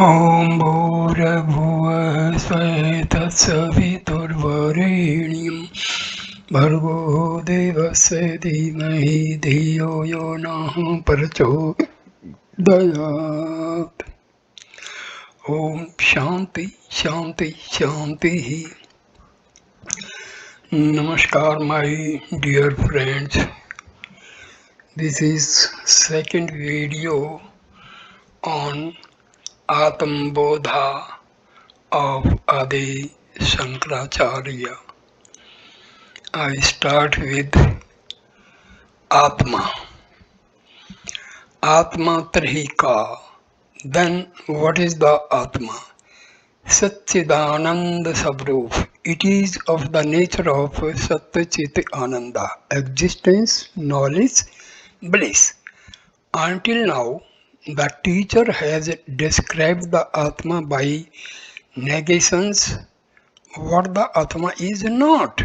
ॐ भूर्भुवः स्वः तत्सवितुर्वरेण्यं भर्गो देवस्य धीमहि धियो यो नः प्रचोदयात्। ॐ शांति शांति शांति। Namaskar my dear friends. This is second video on Atma Bodha of Adi Shankaracharya. I start with Atma. Atma Trihika. Then what is the Atma? Satchidananda Sabrup. It is of the nature of Satchit Ananda, existence, knowledge, bliss. Until now, the teacher has described the Atma by negations. What the Atma is not.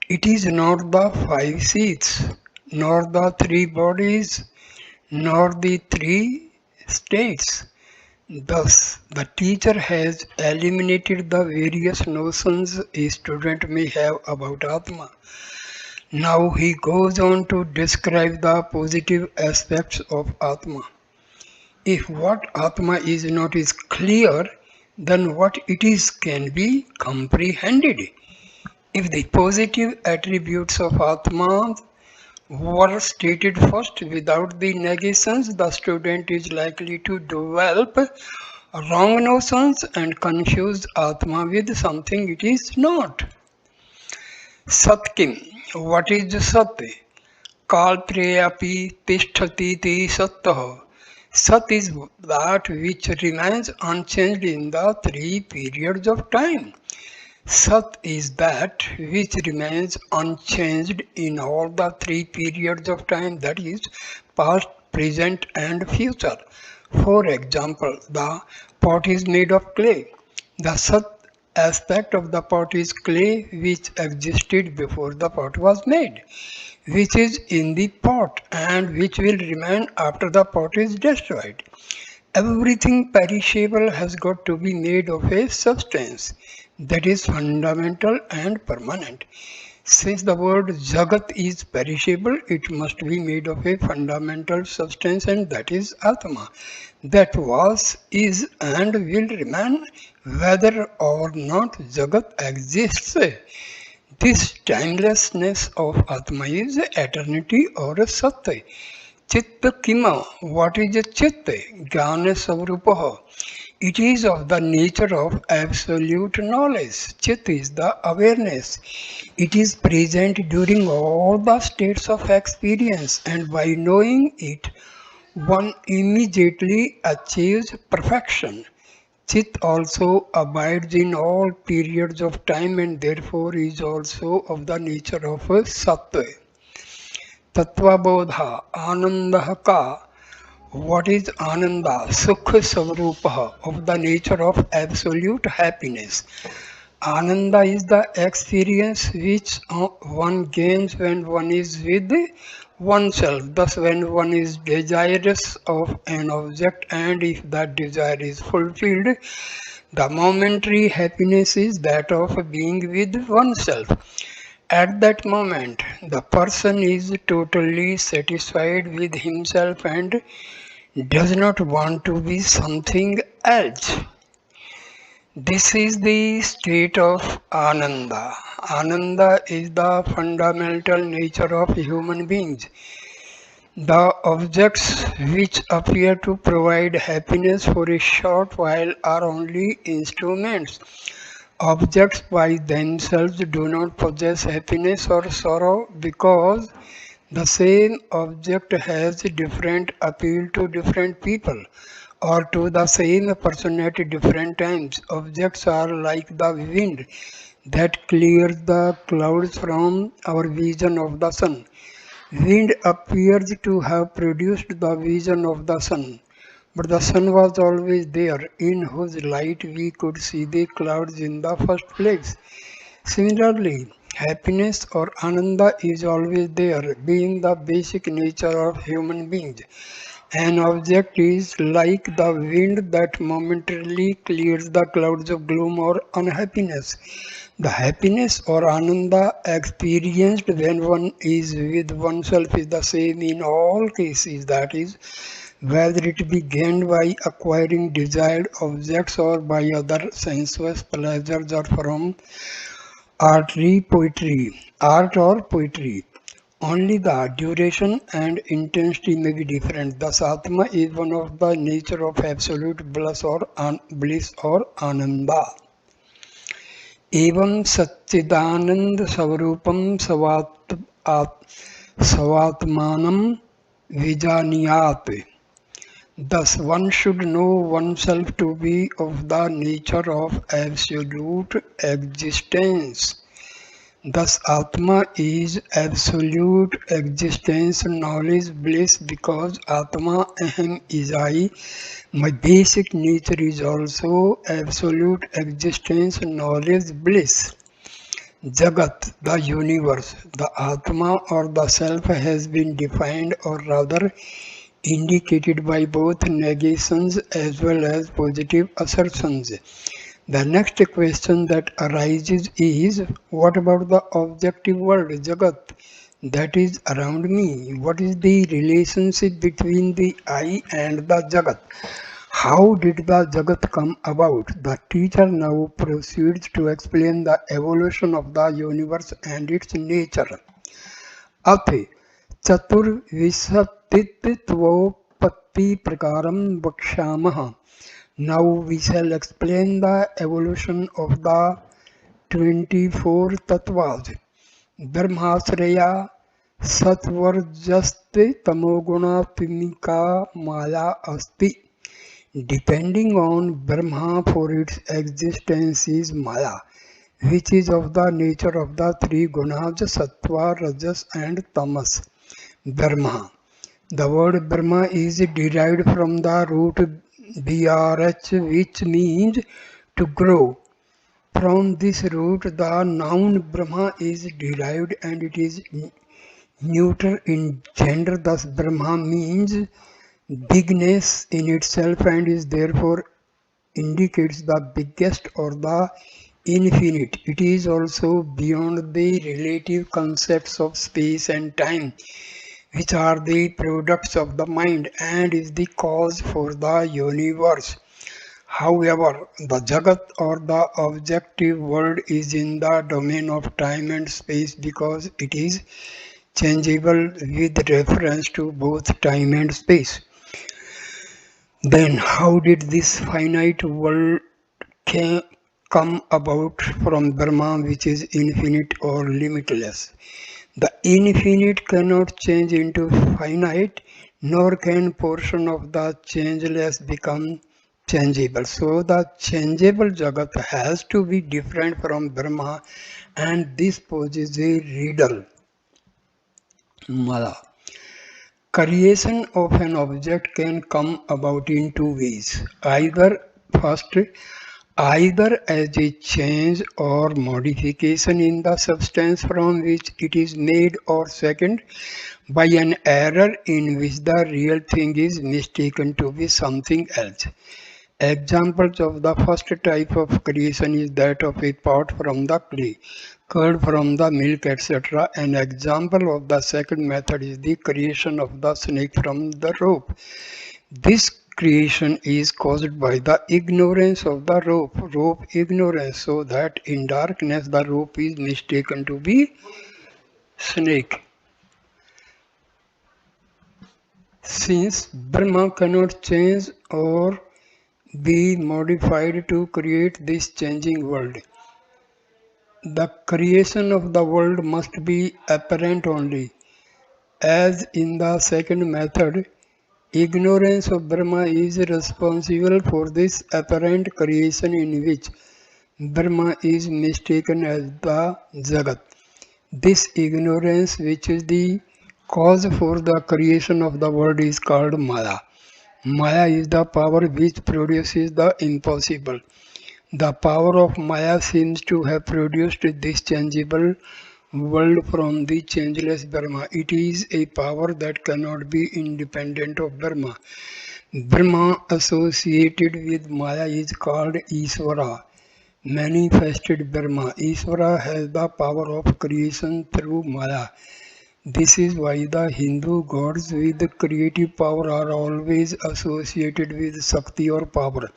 It is not the five seats, nor the three bodies, nor the three states. Thus, the teacher has eliminated the various notions a student may have about Atma. Now he goes on to describe the positive aspects of Atma. If what Atma is not is clear, then what it is can be comprehended. If the positive attributes of Atma were stated first without the negations, the student is likely to develop wrong notions and confuse Atma with something it is not. Satkim. What is Sat? Kalpreyapi tishthati sattah. Sat is that which remains unchanged in the three periods of time. Sat is that which remains unchanged in all the three periods of time, that is, past, present, and future. For example, the pot is made of clay. The Sat aspect of the pot is clay which existed before the pot was made, which is in the pot and which will remain after the pot is destroyed. Everything perishable has got to be made of a substance that is fundamental and permanent. Since the word Jagat is perishable, it must be made of a fundamental substance, and that is Atma. That was, is, and will remain whether or not Jagat exists. This timelessness of Atma is eternity or Satya. Chitta Kima. What is a Chitta? Jnāna Savrupaha. It is of the nature of absolute knowledge. Chit is the awareness. It is present during all the states of experience, and by knowing it, one immediately achieves perfection. Chit also abides in all periods of time and therefore is also of the nature of Sattva. Tattva Bodh, Ananda Ka. What is Ananda? Sukha Savrupa, of the nature of absolute happiness. Ananda is the experience which one gains when one is with oneself. Thus, when one is desirous of an object and if that desire is fulfilled, the momentary happiness is that of being with oneself. At that moment, the person is totally satisfied with himself and does not want to be something else. This is the state of Ananda. Ananda is the fundamental nature of human beings. The objects which appear to provide happiness for a short while are only instruments. Objects by themselves do not possess happiness or sorrow because the same object has different appeal to different people or to the same person at different times. Objects are like the wind that clears the clouds from our vision of the sun. Wind appears to have produced the vision of the sun, but the sun was always there, in whose light we could see the clouds in the first place. Similarly, happiness or Ananda is always there, being the basic nature of human beings. An object is like the wind that momentarily clears the clouds of gloom or unhappiness. The happiness or ananda experienced when one is with oneself is the same in all cases, that is, whether it be gained by acquiring desired objects or by other sensuous pleasures or from art or poetry. Only the duration and intensity may be different. Thus, Atma is one of the nature of absolute bliss or ananda. एवं सच्चिदानंद स्वरूपम स्वात्मानं विजानीयात्. Thus, one should know oneself to be of the nature of absolute existence. Thus, Atma is absolute existence, knowledge, bliss, because Atma Aham is I. My basic nature is also absolute existence, knowledge, bliss. Jagat, the universe, the Atma or the Self has been defined or rather indicated by both negations as well as positive assertions. The next question that arises is, what about the objective world, Jagat, that is around me? What is the relationship between the I and the Jagat? How did the Jagat come about? The teacher now proceeds to explain the evolution of the universe and its nature. Ath chaturvishatittvopatti prakaram vakshamah. Now we shall explain the evolution of the 24 tattvas. Brahmasraya satvarjasti tamoguna pimika maya asti. Depending on Brahma for its existence is Maya, which is of the nature of the three gunas Sattva, Rajas and Tamas. Brahma. The word Brahma is derived from the root BRH, which means to grow. From this root, the noun Brahma is derived and it is neuter in gender. Thus, Brahma means bigness in itself and is therefore indicates the biggest or the infinite. It is also beyond the relative concepts of space and time, which are the products of the mind and is the cause for the universe. However, the Jagat or the objective world is in the domain of time and space because it is changeable with reference to both time and space. Then how did this finite world come about from Brahma, which is infinite or limitless? The infinite cannot change into finite, nor can portion of the changeless become changeable. So the changeable Jagat has to be different from Brahma, and this poses a riddle. Mala. Creation of an object can come about in two ways. Either as a change or modification in the substance from which it is made, or second, by an error in which the real thing is mistaken to be something else. Examples of the first type of creation is that of a pot from the clay, curd from the milk, etc. An example of the second method is the creation of the snake from the rope. This creation is caused by the ignorance of the rope ignorance, so that in darkness the rope is mistaken to be snake. Since Brahma cannot change or be modified to create this changing world, the creation of the world must be apparent only. As in the second method, ignorance of Brahma is responsible for this apparent creation in which Brahma is mistaken as the Jagat. This ignorance, which is the cause for the creation of the world, is called Maya. Maya is the power which produces the impossible. The power of Maya seems to have produced this changeable world from the changeless Brahma. It is a power that cannot be independent of Brahma. Brahma associated with Maya is called Isvara, manifested Brahma. Isvara has the power of creation through Maya. This is why the Hindu gods with creative power are always associated with Shakti or power.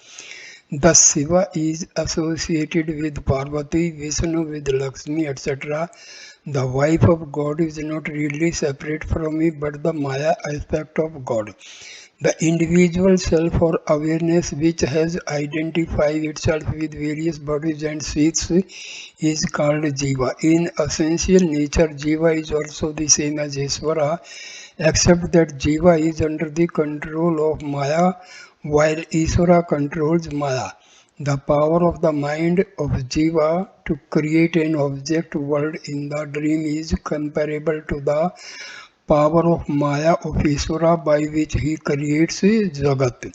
Thus Shiva is associated with Parvati, Vishnu with Lakshmi, etc. The wife of God is not really separate from me but the Maya aspect of God. The individual self or awareness which has identified itself with various bodies and seats is called Jiva. In essential nature, Jiva is also the same as Isvara, except that Jiva is under the control of Maya while Isvara controls Maya. The power of the mind of Jiva to create an object world in the dream is comparable to the power of Maya of Isvara by which he creates Jagat.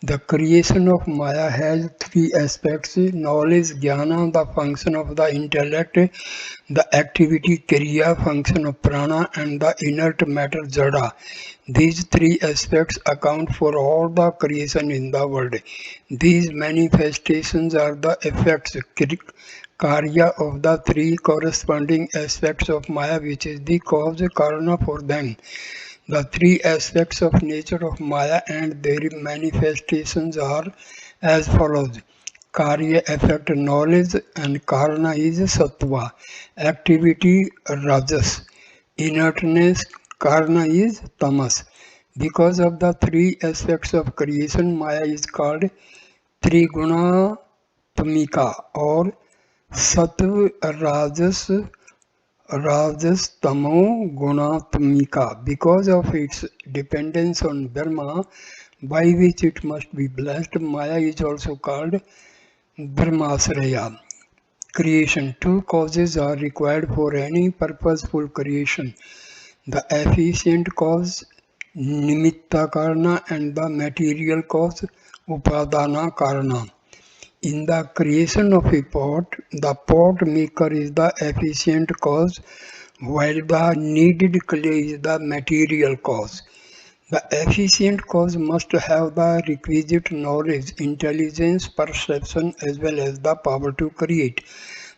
The creation of Maya has three aspects: knowledge, Jnana, the function of the intellect, the activity, Kriya, function of prana, and the inert matter, Jada. These three aspects account for all the creation in the world. These manifestations are the effects, Karya, of the three corresponding aspects of Maya, which is the cause, Karana for them. The three aspects of nature of Maya and their manifestations are as follows. Karya, effect, knowledge, and Karana is Sattva. Activity, Rajas. Inertness, Karana is Tamas. Because of the three aspects of creation, Maya is called Trigunatamika or Sattva, Rajas, Tamo, Gunatmika. Because of its dependence on Brahma, by which it must be blessed, Maya is also called Brahmasraya. Creation. Two causes are required for any purposeful creation: the efficient cause, Nimitta Karana, and the material cause, Upadana Karana. In the creation of a pot, the pot maker is the efficient cause, while the kneaded clay is the material cause. The efficient cause must have the requisite knowledge, intelligence, perception, as well as the power to create.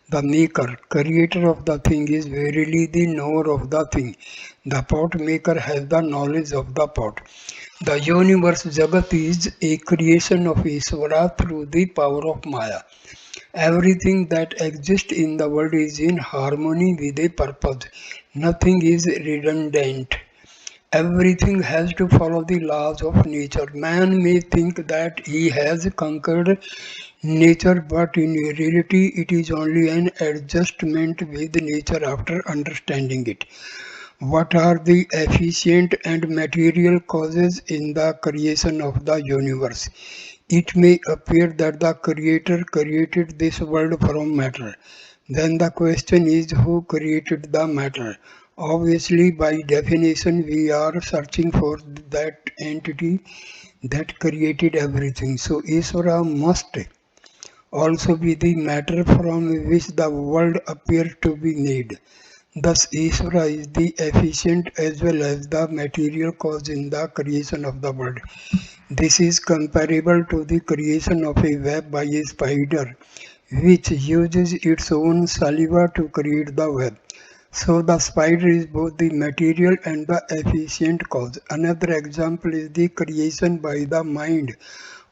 The maker, creator of the thing, is verily the knower of the thing. The pot maker has the knowledge of the pot. The universe Jagat is a creation of Ishvara through the power of Maya. Everything that exists in the world is in harmony with a purpose. Nothing is redundant. Everything has to follow the laws of nature. Man may think that he has conquered nature, but in reality, it is only an adjustment with nature after understanding it. What are the efficient and material causes in the creation of the universe? It may appear that the Creator created this world from matter. Then the question is, who created the matter? Obviously, by definition, we are searching for that entity that created everything. So, Isvara must also be the matter from which the world appears to be made. Thus, Ishvara is the efficient as well as the material cause in the creation of the world. This is comparable to the creation of a web by a spider, which uses its own saliva to create the web. So the spider is both the material and the efficient cause. Another example is the creation by the mind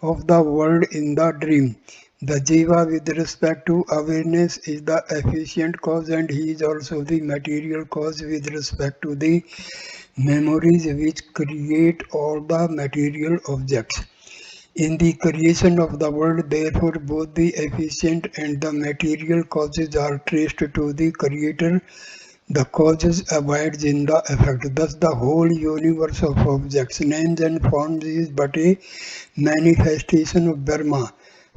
of the world in the dream. The jiva with respect to awareness is the efficient cause, and he is also the material cause with respect to the memories which create all the material objects. In the creation of the world, therefore, both the efficient and the material causes are traced to the creator. The causes abides in the effect. Thus, the whole universe of objects, names and forms is but a manifestation of Brahma,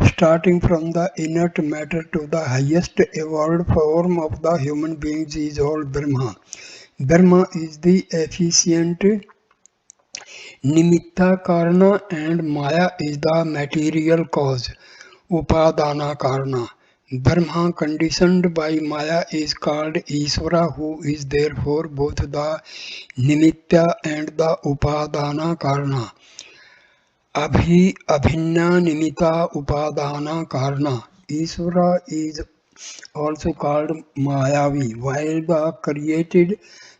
starting from the inert matter to the highest evolved form of the human beings is all Brahma. Brahma is the efficient Nimitta Karana and Maya is the material cause, Upadana Karana. Brahma, conditioned by Maya, is called Isvara, who is therefore both the Nimitta and the Upadana Karana. Abhinna Nimitta Upadana Karana. Isvara is also called Mayavi, while the created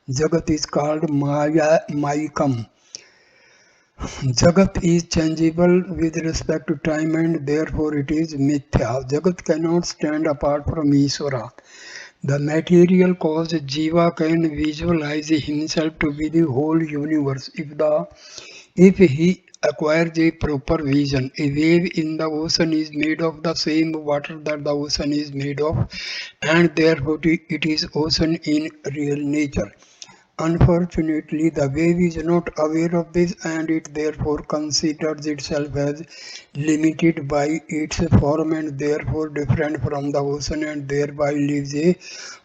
Jagat is called Mayikam. Jagat is changeable with respect to time and therefore it is mithya. Jagat cannot stand apart from Isvara. The material cause Jiva can visualize himself to be the whole universe if he acquires a proper vision. A wave in the ocean is made of the same water that the ocean is made of, and therefore it is ocean in real nature. Unfortunately, the wave is not aware of this and it therefore considers itself as limited by its form and therefore different from the ocean and thereby lives a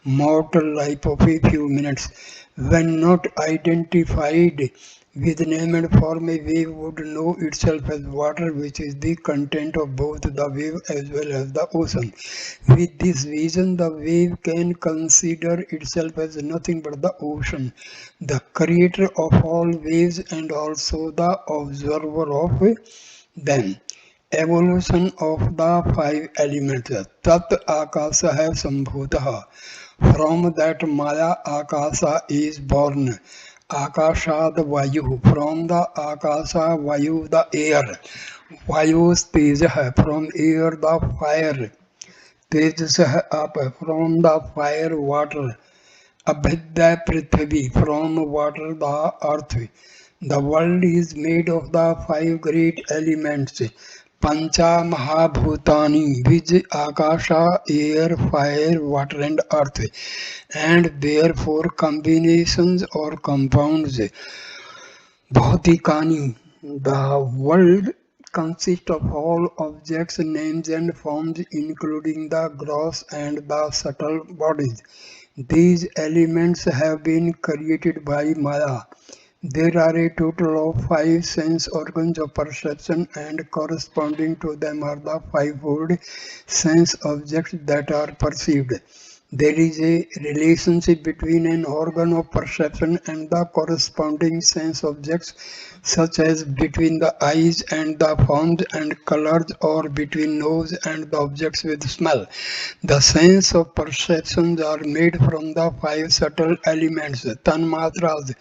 mortal life of a few minutes. When not identified with name and form, a wave would know itself as water, which is the content of both the wave as well as the ocean. With this vision, the wave can consider itself as nothing but the ocean, the creator of all waves and also the observer of them. Evolution of the five elements. Tat akasa hai sambhutah. From that Maya akasa is born. Akashad Vayu. From the Akasa Vayu the air. Vayu Teja. From air the fire. Tejas up. From the fire water. Abhidya Prithvi. From water the earth. The world is made of the five great elements. Pancha Mahabhutani, which Akasha, air, fire, water and earth, and therefore combinations or compounds. Bhautikani, the world consists of all objects, names and forms including the gross and the subtle bodies. These elements have been created by Maya. There are a total of five sense organs of perception and corresponding to them are the fivefold sense objects that are perceived. There is a relationship between an organ of perception and the corresponding sense objects, such as between the eyes and the forms and colors or between nose and the objects with smell. The sense of perceptions are made from the five subtle elements, tanmatras,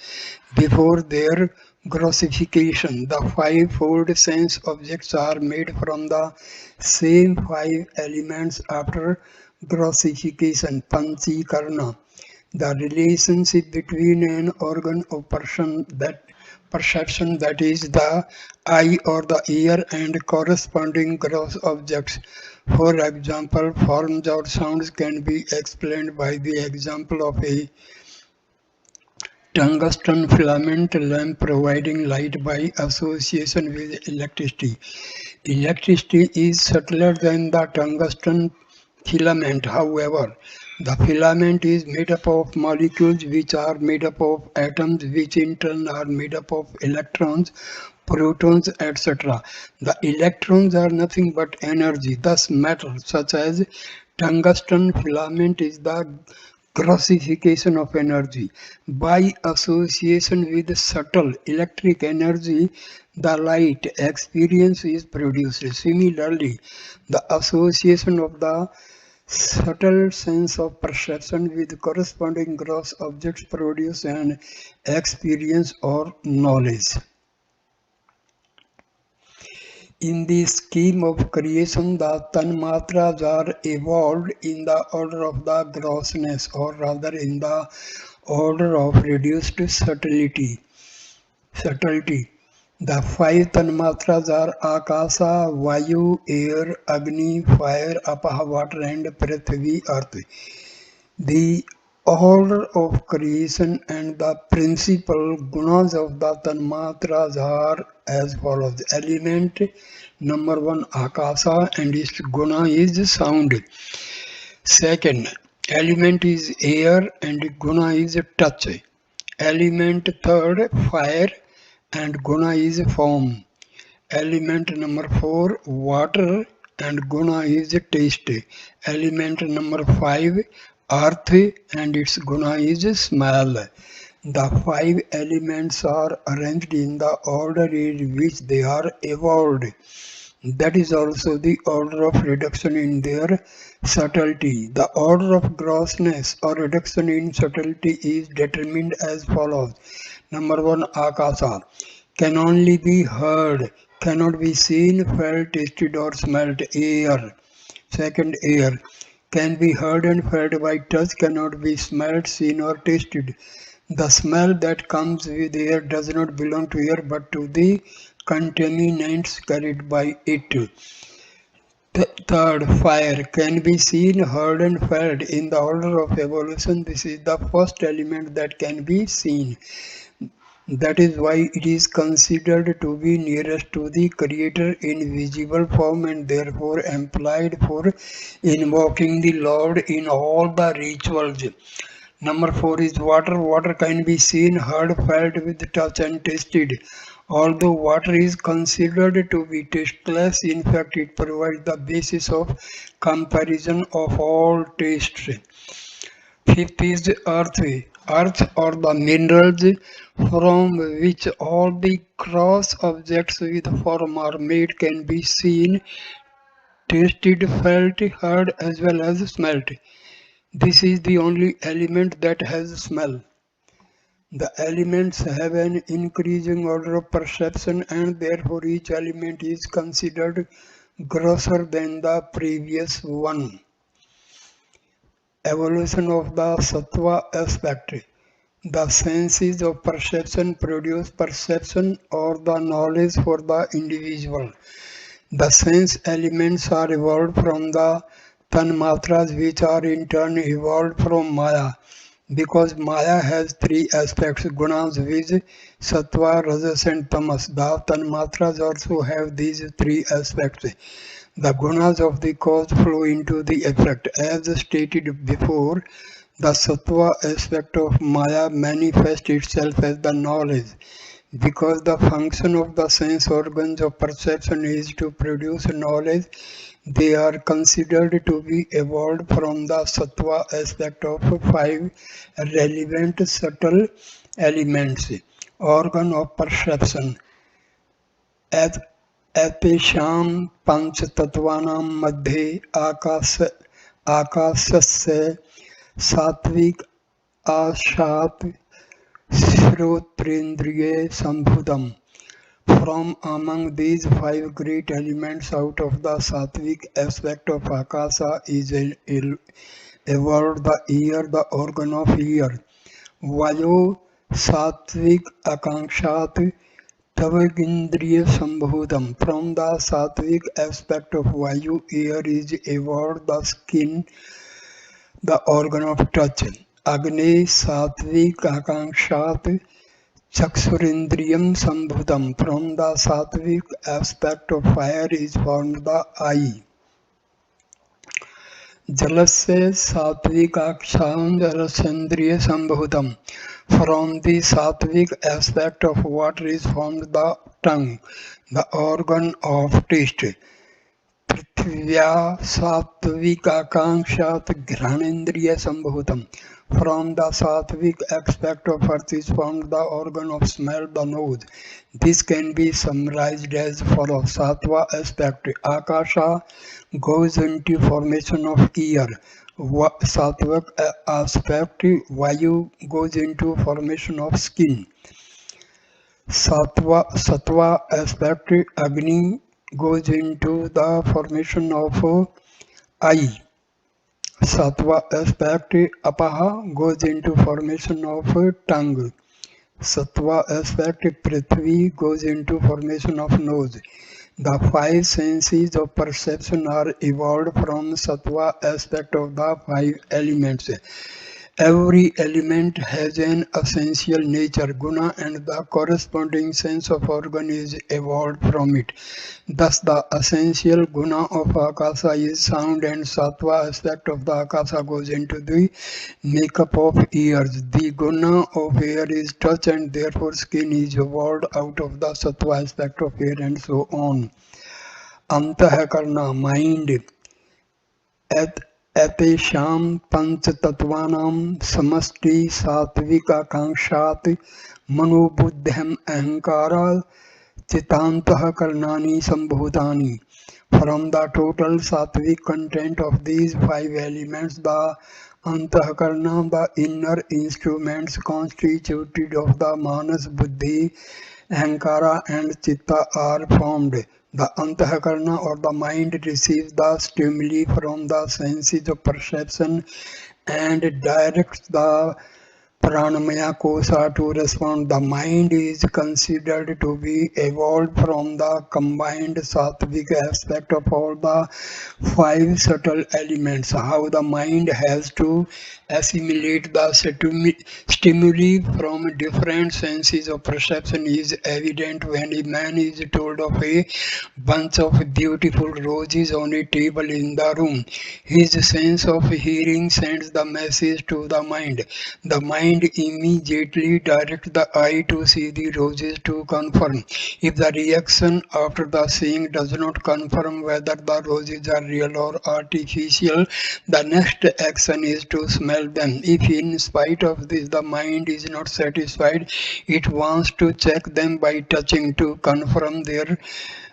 before their grossification. The fivefold sense objects are made from the same five elements after grossification, panchikarna. The relationship between an organ of perception, that is the eye or the ear, and corresponding gross objects. For example, forms or sounds can be explained by the example of a tungsten filament lamp providing light by association with electricity. Electricity is subtler than the tungsten filament, however. The filament is made up of molecules which are made up of atoms which in turn are made up of electrons, protons, etc. The electrons are nothing but energy, thus matter, such as tungsten filament is the grossification of energy. By association with subtle electric energy, the light experience is produced. Similarly, the association of the subtle sense of perception with corresponding gross objects produce an experience or knowledge. In the scheme of creation, the tanmatras are evolved in the order of the grossness, or rather in the order of reduced subtlety. The five tanmatras are Akasa, Vayu, air, Agni, fire, Apaha, water and Prithvi, earth. The order of creation and the principal gunas of the tanmatras are as follows. Element number one, Akasa, and its guna is sound. Second, element is air and guna is touch. Element third, fire, and guna is form. Element number four, water, and guna is taste. Element number 5, earth, and its guna is smell. The 5 elements are arranged in the order in which they are evolved. That is also the order of reduction in their subtlety. The order of grossness or reduction in subtlety is determined as follows. Number 1, akasa, can only be heard, cannot be seen, felt, tasted or smelt. Air. Second, air, can be heard and felt by touch, cannot be smelt, seen or tasted. The smell that comes with air does not belong to air but to the contaminants carried by it. Third, fire, can be seen, heard and felt. In the order of evolution, this is the first element that can be seen. That is why it is considered to be nearest to the Creator in visible form and therefore employed for invoking the Lord in all the rituals. Number 4 is water. Water can be seen, heard, felt with touch and tasted. Although water is considered to be tasteless, in fact it provides the basis of comparison of all tastes. Fifth is earth. Earth or the minerals from which all the cross objects with form are made can be seen, tasted, felt, heard as well as smelt. This is the only element that has smell. The elements have an increasing order of perception and therefore each element is considered grosser than the previous one. Evolution of the sattva aspect. The senses of perception produce perception or the knowledge for the individual. The sense elements are evolved from the tanmatras, which are in turn evolved from maya. Because maya has 3 aspects, gunas, viz, sattva, rajas and tamas. The tanmatras also have these 3 aspects. The gunas of the cause flow into the effect. As stated before, the sattva aspect of maya manifests itself as the knowledge. Because the function of the sense organs of perception is to produce knowledge, they are considered to be evolved from the sattva aspect of 5 relevant subtle elements. Organ of perception. एतेषां पञ्चतत्त्वानां मध्ये आकाशस्य सात्विक आशात् श्रोत्रेन्द्रिये सम्भूतम्. From among these 5 great elements out of the sattvic aspect of akasa is evolved the ear, the organ of ear. Vayo sattvic akankshat Tavagindriya Sambhutam. From the sattvic aspect of Vayu, air is evolved the skin, the organ of touch. Agni sattvic akangshat Chaksurindriyam Sambhutam. From the sattvic aspect of fire is formed the eye. Jalasya sattvic aksham jalasendriya Sambhutam. From the sattvic aspect of water is formed the tongue, the organ of taste. Prithvya sattvic akankshat granendriya sambhutam. From the sattvic aspect of earth is formed the organ of smell, the nose. This can be summarized as follows. Sattva aspect. Akasha goes into formation of ear. Sattvic aspect, Vayu goes into formation of skin. Sattva aspect, Agni goes into the formation of eye. Sattva aspect, Apaha goes into formation of tongue. Sattva aspect, Prithvi goes into formation of nose. The 5 senses of perception are evolved from sattva aspect of the 5 elements. Every element has an essential nature, guna, and the corresponding sense of organ is evolved from it. Thus, the essential guna of akasa is sound, and sattva aspect of the akasa goes into the makeup of ears. The guna of air is touch, and therefore skin is evolved out of the sattva aspect of air, and so on. Antahakarna, mind. Etesham panchatattvanam samasti satvika kangshat manobuddham ahankara chitantah karnani sambhutani. From the total sattvic content of these five elements, the antahakarna, the inner instruments constituted of the manas, buddhi, ahankara and chitta are formed. The antahakarna or the mind receives the stimuli from the senses of perception and directs the pranamaya kosa to respond. The mind is considered to be evolved from the combined sattvic aspect of all the five subtle elements. How the mind has to assimilate the stimuli from different senses of perception is evident when a man is told of a bunch of beautiful roses on a table in the room. His sense of hearing sends the message to the mind. The mind immediately directs the eye to see the roses to confirm. If the reaction after the seeing does not confirm whether the roses are real or artificial, the next action is to smell them. If in spite of this the mind is not satisfied, it wants to check them by touching to confirm their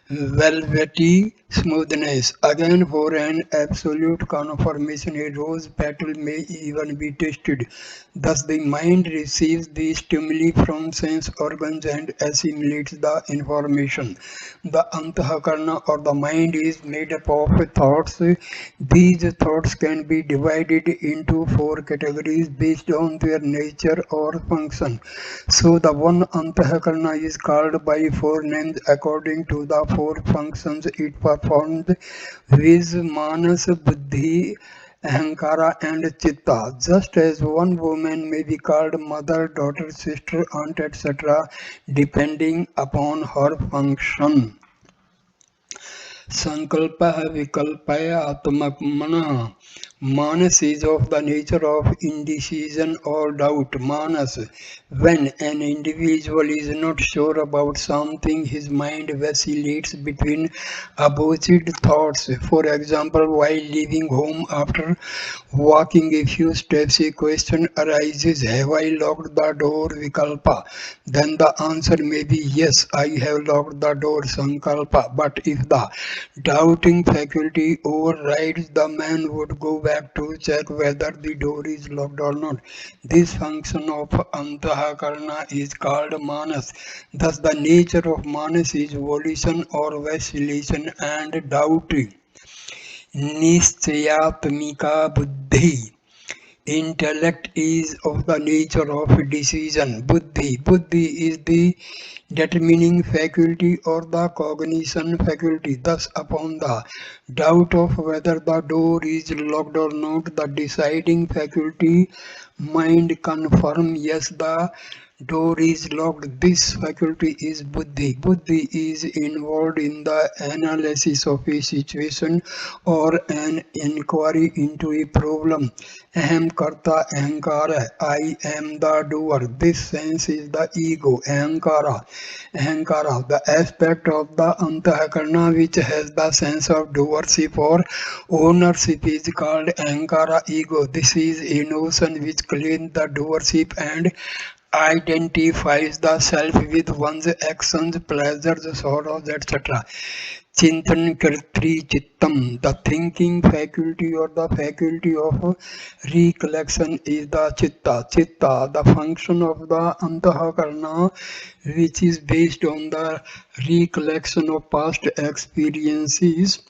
velvety smoothness. Again, for an absolute confirmation, a rose petal may even be tasted. Thus, the mind receives the stimuli from sense organs and assimilates the information. The antahakarna or the mind is made up of thoughts. These thoughts can be divided into four categories based on their nature or function. So the one antahakarna is called by four names according to the four functions it performs, viz. Manas, Buddhi, Ahankara and Chitta. Just as one woman may be called mother, daughter, sister, aunt, etc. depending upon her function. Sankalpa vikalpaya atmakmana. Manas is of the nature of indecision or doubt. Manas. When an individual is not sure about something, his mind vacillates between opposite thoughts. For example, while leaving home after walking a few steps, a question arises: have I locked the door? Vikalpa. Then the answer may be yes, I have locked the door. Sankalpa. But if the doubting faculty overrides, the man would go back to check whether the door is locked or not. This function of antahakarna is called manas. Thus, the nature of manas is volition or vacillation and doubt. Nischayatmika buddhi. Intellect is of the nature of decision. Buddhi. Buddhi is the determining faculty or the cognition faculty. Thus, upon the doubt of whether the door is locked or not, the deciding faculty mind confirm yes, the door is locked. This faculty is buddhi. Buddhi is involved in the analysis of a situation or an inquiry into a problem. Aham karta ahankara. I am the doer. This sense is the ego. Ahankara. Ahankara, the aspect of the antahakarna which has the sense of doership or ownership is called ahankara ego. This is a notion which claims the doership and identifies the self with one's actions, pleasures, sorrows, etc. Chintan Kartri Chittam, the thinking faculty or the faculty of recollection is the Chitta. Chitta, the function of the Antahakarna, which is based on the recollection of past experiences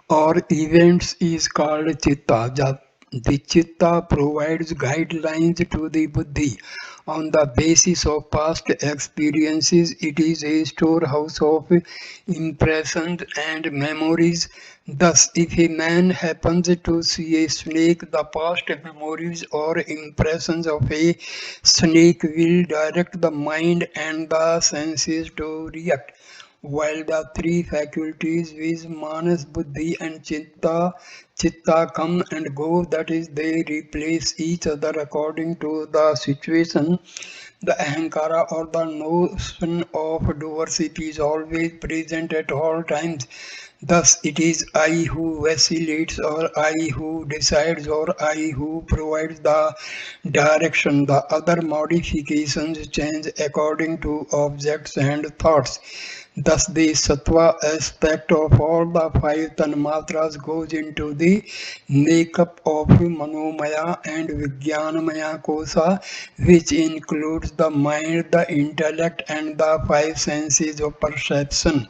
or events, is called Chitta. The Chitta provides guidelines to the Buddhi. On the basis of past experiences, it is a storehouse of impressions and memories. Thus, if a man happens to see a snake, the past memories or impressions of a snake will direct the mind and the senses to react. While the three faculties viz. Manas, Buddhi and Chitta come and go, that is, they replace each other according to the situation, The ahankara or the notion of doership is always present at all times. Thus, it is I who vacillates, or I who decides, or I who provides the direction. The other modifications change according to objects and thoughts. Thus, the sattva aspect of all the five tanmatras goes into the makeup of manomaya and vijnanamaya kosa, which includes the mind, the intellect, and the five senses of perception.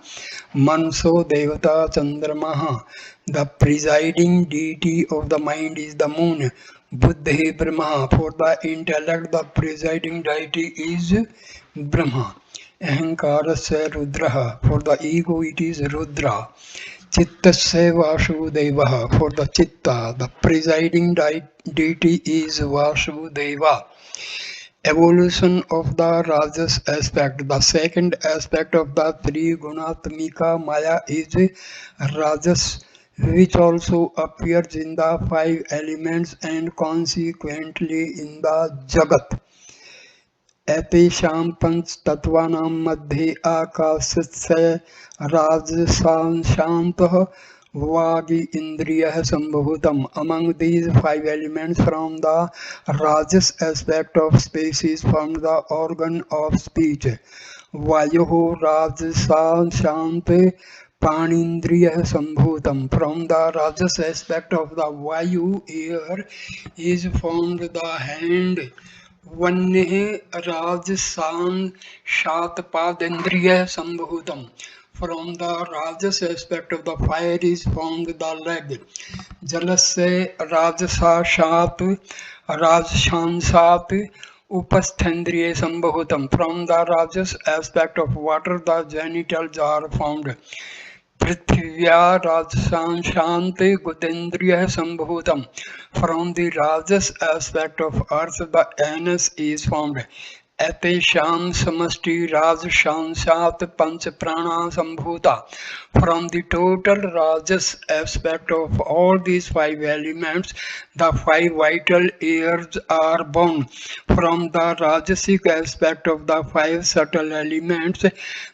Manso Devata Chandramaha. The presiding deity of the mind is the moon. Buddhi Brahma. For the intellect, the presiding deity is Brahma. Ahankarasya Rudraha. For the ego, it is Rudra. Chittasya Vasudeva. For the chitta, the presiding deity is Vasudeva. Evolution of the Rajas aspect. The second aspect of the three Gunatmika Maya is Rajas, which also appears in the five elements and consequently in the Jagat. एतेषां पंचतत्त्वानां मध्ये आकाशस्य राजसांशान्तः वागि इंद्रियः सम्भूतम्. Among these five elements from the rajas aspect of space is formed the organ of speech. Vayuh rajasansante Panindriya Sambhutam. From the rajas aspect of the Vayu, air, is formed the hand. Vannehe Rajasan Shatpadendriya Sambhutam. From the rajas aspect of the fire is formed the leg. Jalasya Rajasa Shat Rajshansat Upasthendriya Sambhutam. From the rajas aspect of water the genitals are formed. Prithivya Rajsanshanti Gudendriya Sambhutam. From the rajas aspect of earth the anus is formed. Atesham Samasti Rajshanshat Panch Prana Sambhuta. From the total rajas aspect of all these five elements, the five vital airs are born. From the rajasic aspect of the five subtle elements,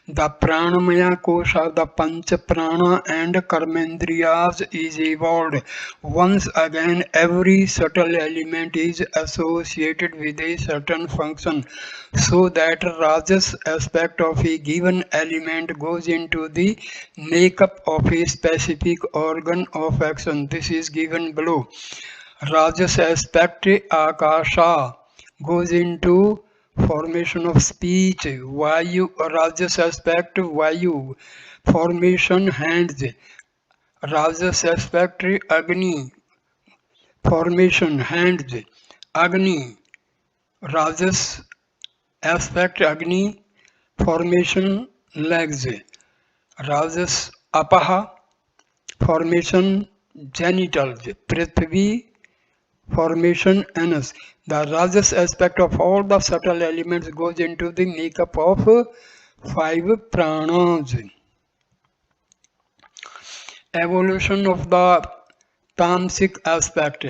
the pranamaya kosha, the pancha prana and karmendriyas is evolved. Once again, every subtle element is associated with a certain function, so that rajas aspect of a given element goes into the makeup of a specific organ of action. This is given below. Rajas aspect akasha goes into formation of speech. Vayu rajas aspect vayu, formation hands. Rajas aspect agni, formation hands. Agni rajas aspect agni, formation legs. Rajas apaha, formation genitals. Prithvi, formation anus. The rajas aspect of all the subtle elements goes into the makeup of five pranas. Evolution of the tamasic aspect.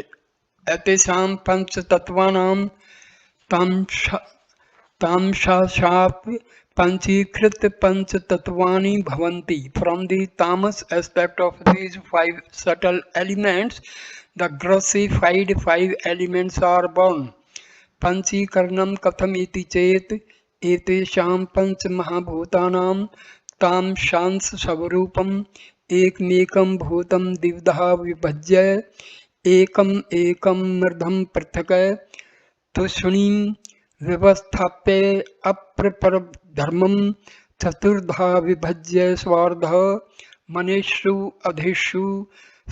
Atesam panch tattvanam tamshashap panchikrit panch tattvani bhavanti. From the tamas aspect of these five subtle elements, the grossified five elements are born. Panchikarnam katham iti chet etesham panch mahabhutanam tam shans savarupam ekmekam bhutam divdha vibhajya ekam ekam mrdham prithaka तुष्णीं व्यवस्थाप्य अप्रपर धर्मं चतुर्धा विभज्य स्वार्ध मनेषु अधिषु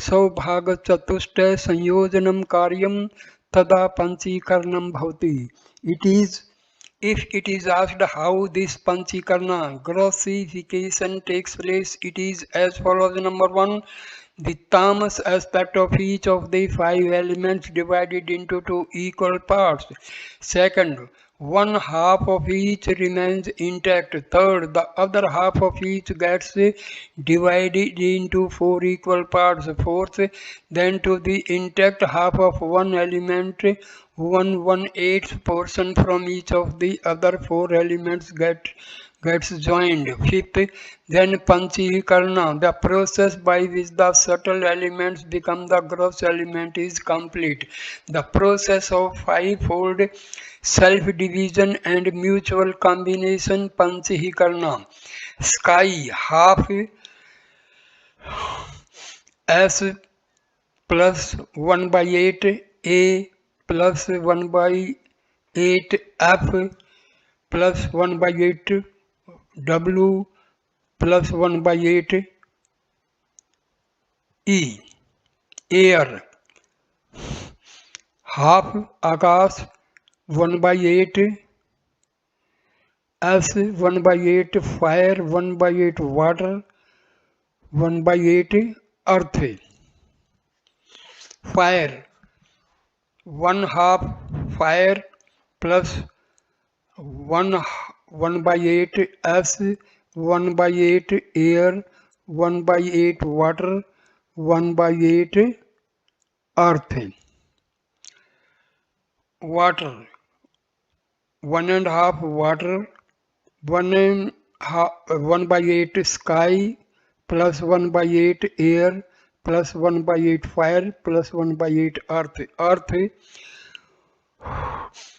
सौभाग चतुष्ट संयोजनम कार्यम तदा पंचीकरणम भवति. It is, if it is asked how this panchikarna grossification takes place, it is as follows. Number one, the tamas aspect of each of the five elements divided into two equal parts. Second, one half of each remains intact. Third, the other half of each gets divided into four equal parts. Fourth, then to the intact half of one element, 1/1/8 portion from each of the other four elements gets joined. Fifth, then Panchikarna, the process by which the subtle elements become the gross element, is complete. The process of fivefold self-division and mutual combination, Panchikarna. Sky, half S plus 1 by 8 A plus 1 by 8 F plus 1 by 8 W plus 1 by 8 E. Air, half Akash 1 by 8 S 1 by 8 fire 1 by 8 water 1 by 8 earth. Fire, 1/2 fire plus 1 by 8 S 1 by 8 air 1 by 8 water 1 by 8 earth. Water, 1/2 water 1 by 8 sky plus 1 by 8 air plus 1 by 8 fire plus 1 by 8 earth. Earth,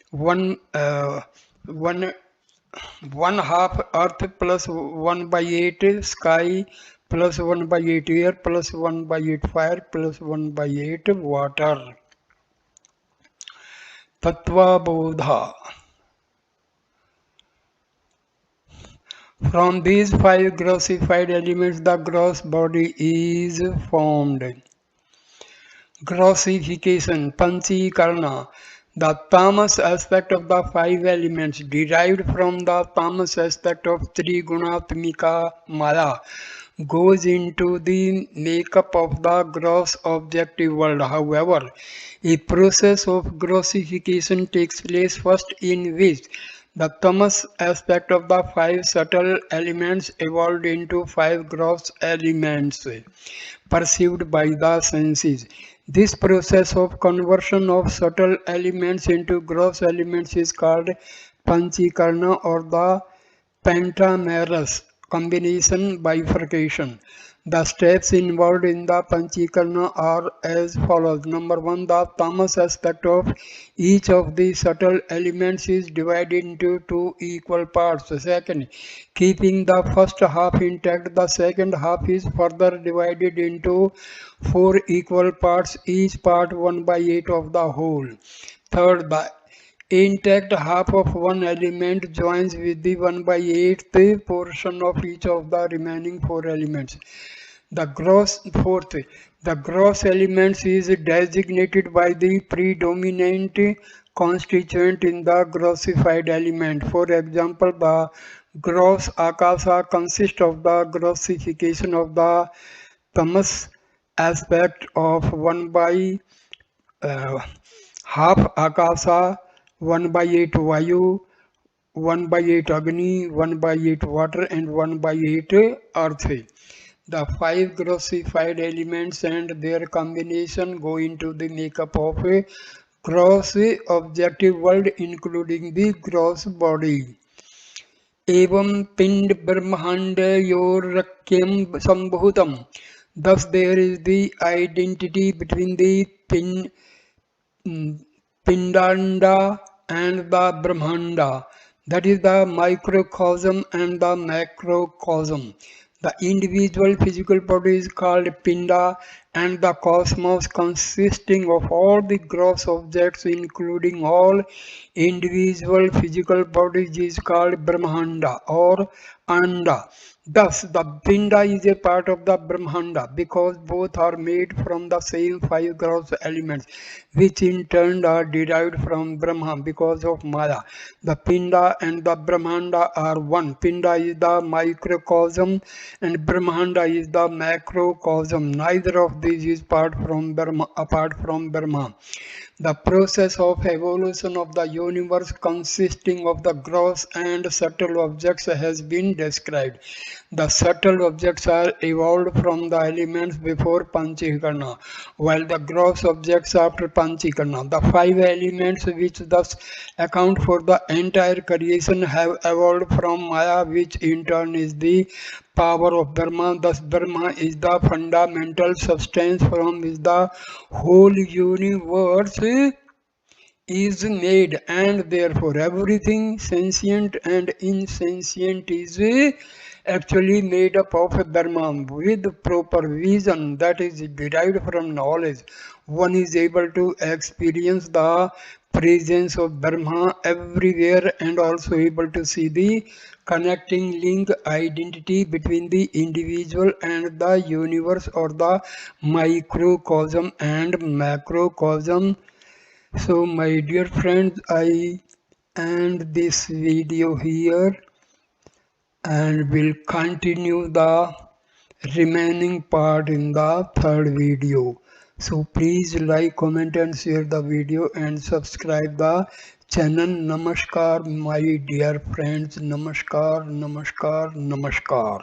1/2 earth plus 1 by 8 sky plus 1 by 8 air plus 1 by 8 fire plus 1 by 8 water. Tattva Bodh. From these five grossified elements, the gross body is formed. Grossification, Panchikarna. The tamas aspect of the five elements, derived from the tamas aspect of Trigunatmika Maya, goes into the makeup of the gross objective world. However, a process of grossification takes place first, in which the tamas aspect of the five subtle elements evolved into five gross elements perceived by the senses. This process of conversion of subtle elements into gross elements is called Panchikarna, or the pentamerous combination bifurcation. The steps involved in the Panchikarna are as follows. Number 1, the tamas aspect of each of the subtle elements is divided into two equal parts. Second, keeping the first half intact, the second half is further divided into four equal parts, each part 1 by 8 of the whole. Third, the intact half of one element joins with the 1 by 8th portion of each of the remaining four elements. The gross elements is designated by the predominant constituent in the grossified element. For example, the gross akasa consists of the grossification of the tamas aspect of 1 by half akasa, 1 by 8 vayu, 1 by 8 agni, 1 by 8 water and 1 by 8 earth. The five grossified elements and their combination go into the makeup of a gross objective world, including the gross body. Evam pind brahmandayorakyam sambhutam. Thus there is the identity between the Pindanda and the Brahmanda, that is the microcosm and the macrocosm. The individual physical body is called Pinda, and the cosmos consisting of all the gross objects including all individual physical bodies is called Brahmanda or Anda. Thus, the Pinda is a part of the Brahmanda because both are made from the same five gross elements, which in turn are derived from Brahma because of Maya. The Pinda and the Brahmanda are one. Pinda is the microcosm and Brahmanda is the macrocosm. Neither of these is apart from Brahma. The process of evolution of the universe consisting of the gross and subtle objects has been described. The subtle objects are evolved from the elements before Panchakarna, while the gross objects after Panchakarna. The five elements which thus account for the entire creation have evolved from Maya, which in turn is the power of Brahma. Thus Brahma is the fundamental substance from which the whole universe is made, and therefore everything sentient and insentient is actually made up of Dharma. With proper vision that is derived from knowledge, one is able to experience the presence of Dharma everywhere and also able to see the connecting link identity between the individual and the universe, or the microcosm and macrocosm. So my dear friends, I end this video here and will continue the remaining part in the third video. So please like, comment and share the video and subscribe the channel. Namaskar my dear friends. Namaskar, namaskar, namaskar.